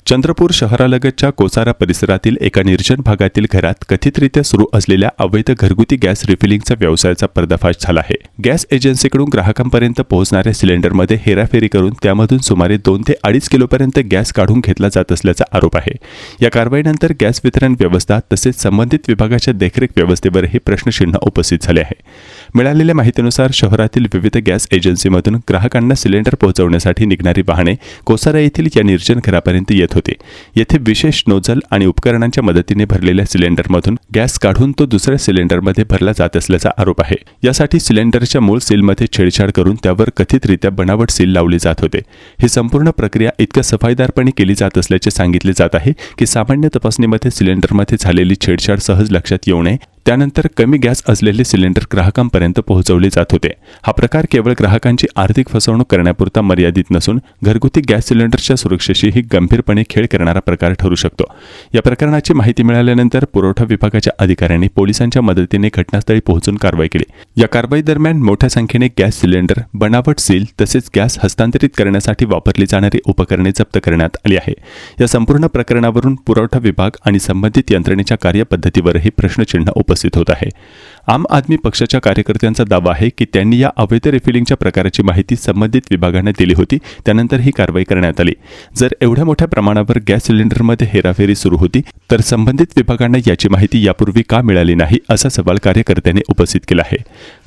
चंद्रपूर शहरालगतच्या कोसारा परिसरातील एका निर्जन भागातील घरात कथितरित्या सुरू असलेल्या अवैध घरगुती गॅस रिफिलिंगचा व्यवसायाचा पर्दाफाश झाला आहे। गॅस एजन्सीकडून ग्राहकांपर्यंत पोहोचणाऱ्या सिलेंडरमध्ये हेराफेरी करून त्यामधून सुमारे 2 ते 2.5 किलोपर्यंत गॅस काढून घेतला जात असल्याचा आरोप आहे। या कारवाईनंतर गॅस वितरण व्यवस्था तसेच संबंधित विभागाच्या देखरेख व्यवस्थेवरही प्रश्नचिन्ह उपस्थित झाले आहे। मिळालेल्या माहितीनुसार शहरातील विविध गॅस एजन्सीमधून ग्राहकांना सिलेंडर पोहोचवण्यासाठी निघणारी वाहने कोसारा येथील या निर्जन घरापर्यंत येत होते। येथे विशेष नोझल आणि उपकरणांच्या मदतीने भरलेल्या सिलेंडरमधून गॅस काढून तो दुसऱ्या सिलेंडरमध्ये भरला जात असल्याचा आरोप आहे। यासाठी सिलेंडरच्या मूळ सीलमध्ये छेडछाड करून त्यावर कथितरित्या बनावट सील लावले जात होते। ही संपूर्ण प्रक्रिया इतक्या सफाईदारपणे केली जात असल्याचे सांगितले जात आहे की सामान्य तपासणीमध्ये सिलेंडरमध्ये झालेली छेडछाड सहज लक्षात येऊ नये। त्यानंतर कमी गॅस असलेले सिलेंडर ग्राहकांपर्यंत पोहोचवले जात होते। हा प्रकार केवळ ग्राहकांची आर्थिक फसवणूक करण्यापुरता मर्यादित नसून घरगुती गॅस सिलेंडरच्या सुरक्षेशीही गंभीरपणे खेळ करणारा प्रकार ठरू शकतो। या प्रकरणाची माहिती मिळाल्यानंतर पुरवठा विभागाच्या अधिकाऱ्यांनी पोलिसांच्या मदतीने घटनास्थळी पोहोचून कारवाई केली। या कारवाई दरम्यान मोठ्या संख्येने गॅस सिलेंडर, बनावट सील तसेच गॅस हस्तांतरित करण्यासाठी वापरली जाणारी उपकरणे जप्त करण्यात आली आहे। या संपूर्ण प्रकरणावरून पुरवठा विभाग आणि संबंधित यंत्रणेच्या कार्यपद्धतीवरही प्रश्नचिन्ह उपस्थित होत आहे। आम आदमी पक्षाच्या कार्यकर्त्यांचा दावा आहे की त्यांनी या अवैध रिफिलिंगच्या प्रकाराची माहिती संबंधित विभागांना दिली होती, त्यानंतर ही कारवाई करण्यात आली। जर एवढ्या मोठ्या प्रमाणावर गॅस सिलेंडरमध्ये हेराफेरी सुरू होती तर संबंधित विभागांना याची माहिती यापूर्वी का मिळाली नाही असा सवाल कार्यकर्त्यांनी उपस्थित केला आहे।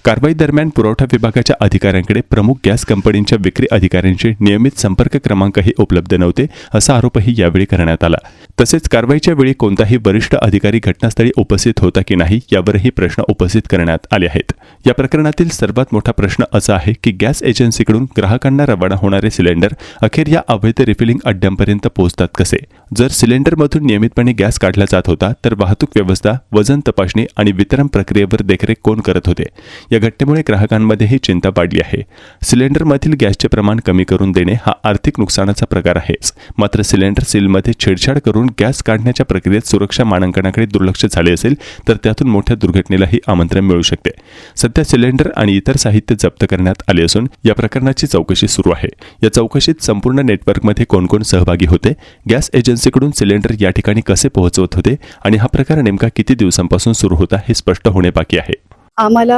कारवाई दरम्यान पुरवठा विभागाच्या अधिकाऱ्यांकडे प्रमुख गॅस कंपनीच्या विक्री अधिकाऱ्यांचे नियमित संपर्क क्रमांकही उपलब्ध नव्हते असा आरोपही यावेळी करण्यात आला। तसेच कारवाईच्या वेळी कोणताही वरिष्ठ अधिकारी घटनास्थळी उपस्थित होता की नाही यावरही प्रश्न उपस्थित करण्यात आले आहेत। या प्रकरणातील सर्वात मोठा प्रश्न असा आहे की गॅस एजन्सीकडून ग्राहकांना रवाना होणारे सिलेंडर अखेर या अवैध रिफिलिंग अड्ड्यांपर्यंत पोहोचतात कसे? जर सिलेंडरमधून नियमितपणे गॅस काढला जात होता तर वाहतूक व्यवस्था, वजन तपासणी आणि वितरण प्रक्रियेवर देखरेख कोण करत होते? या घटनेमुळे ग्राहकांमध्येही चिंता वाढली आहे। सिलेंडरमधील गॅसचे प्रमाण कमी करून देणे हा आर्थिक नुकसानाचा प्रकार आहेच, मात्र सिलेंडर सीलमध्ये छेडछाड करून गॅस काढण्याच्या प्रक्रियेत सुरक्षा मानांकनाकडे दुर्लक्ष झाले असेल तर त्यातून मोठ्या दुर्घटनेलाही आमंत्रण मिळू शकते। सध्या सिलेंडर आणि इतर साहित्य जप्त करण्यात आले असून या प्रकरणाची चौकशी सुरू आहे। या चौकशीत संपूर्ण नेटवर्कमध्ये कोण सहभागी होते, गॅस एजन्सीकडून सिलेंडर या ठिकाणी कसे पोहोचवत होते आणि हा प्रकार नेमका किती दिवसांपासून सुरू होता हे स्पष्ट होणे बाकी आहे। आम्हाला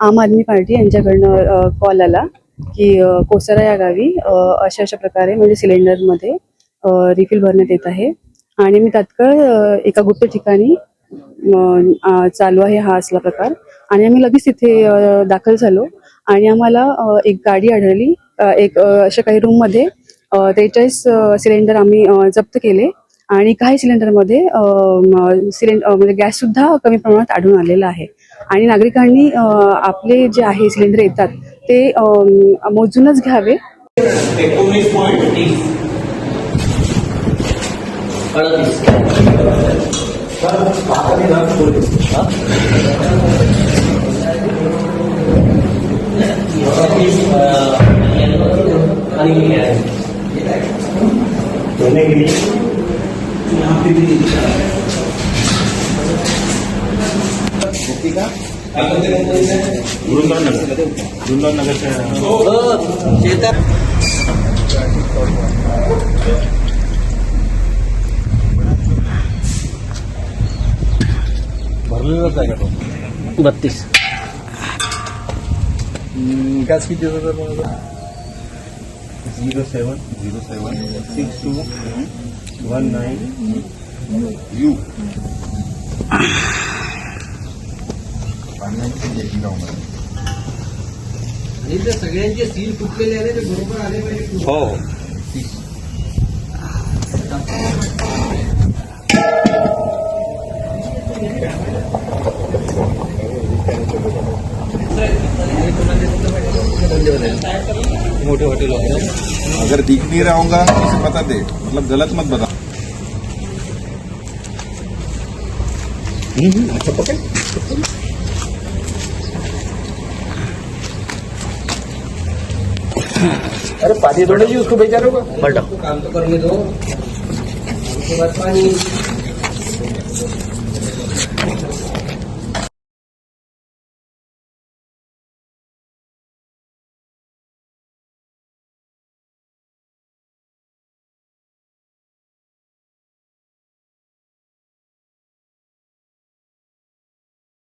आम आदमी पार्टी यांच्याकडनं कॉल आला की कोसारा या गावी अशा प्रकारे म्हणजे सिलेंडरमध्ये रिफिल भरण्यात येत आहे आणि मी तात्काळ एका गुप्त ठिकाणी चालू आहे हा असला प्रकार आणि आम्ही लगेच तिथे दाखल झालो आणि आम्हाला एक गाडी आढळली। एक अशा काही रूममध्ये 43 सिलेंडर आम्ही जप्त केले आणि काही सिलेंडरमध्ये म्हणजे गॅस सुद्धा कमी प्रमाणात आढळून आलेला आहे आणि नागरिकांनी आपले जे आहे सिलेंडर येतात ते मोजूनच घ्यावे। भरलेलाच आहे का तो? 32 गॅस किती होता मला? 07076219U आणि ते सगळ्यांचे सील फुटलेले आले ते बरोबर आले पाहिजे। हो मोटे होटल अगर दिख नहीं रहा होगा इसे बता दे, मतलब गलत मत बता। अच्छा पकड़ अरे पानी थोड़ा जी उसको बेचारों को पलटा काम तो करने दो, उसके बाद पानी